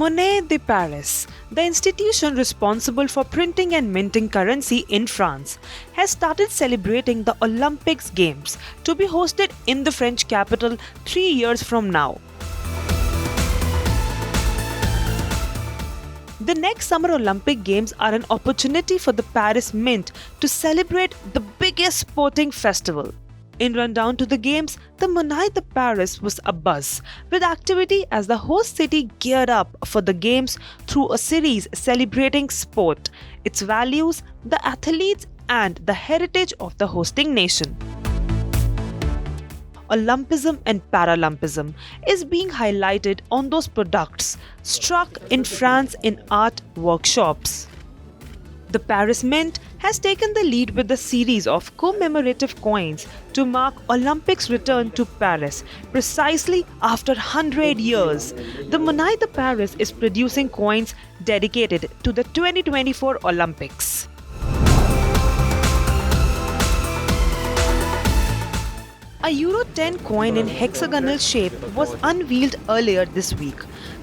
Monnaie de Paris, the institution responsible for printing and minting currency in France, has started celebrating the Olympics Games to be hosted in the French capital 3 years from now. The next Summer Olympic Games are an opportunity for the Paris Mint to celebrate the biggest sporting festival. In rundown to the Games, the Monnaie de Paris was abuzz with activity as the host city geared up for the Games through a series celebrating sport, its values, the athletes, and the heritage of the hosting nation. Olympism and Paralympism is being highlighted on those products struck in France in art workshops. The Paris Mint has taken the lead with a series of commemorative coins to mark Olympics' return to Paris precisely after 100 years. The Monnaie de Paris is producing coins dedicated to the 2024 Olympics. A Euro 10 coin in hexagonal shape was unveiled earlier this week.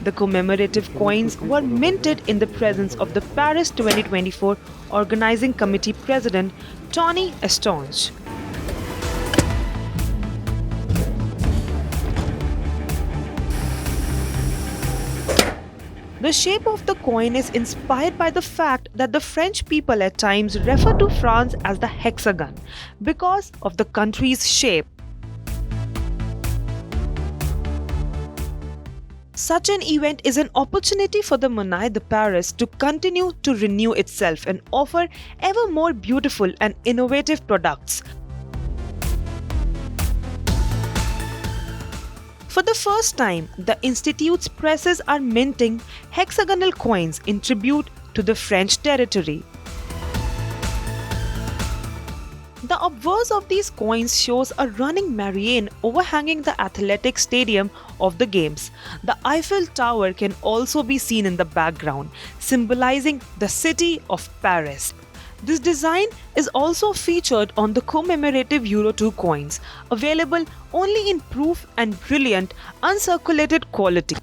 The commemorative coins were minted in the presence of the Paris 2024 Organizing Committee President Tony Estange. The shape of the coin is inspired by the fact that the French people at times refer to France as the hexagon because of the country's shape. Such an event is an opportunity for the Monnaie de Paris to continue to renew itself and offer ever more beautiful and innovative products. For the first time, the Institute's presses are minting hexagonal coins in tribute to the French territory. The obverse of these coins shows a running Marianne overhanging the athletic stadium of the Games. The Eiffel Tower can also be seen in the background, symbolizing the city of Paris. This design is also featured on the commemorative Euro 2 coins, available only in proof and brilliant uncirculated quality.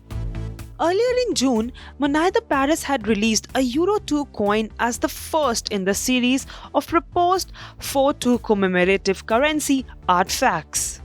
Earlier in June, Monnaie de Paris had released a Euro 2 coin as the first in the series of proposed 4-2 commemorative currency artifacts.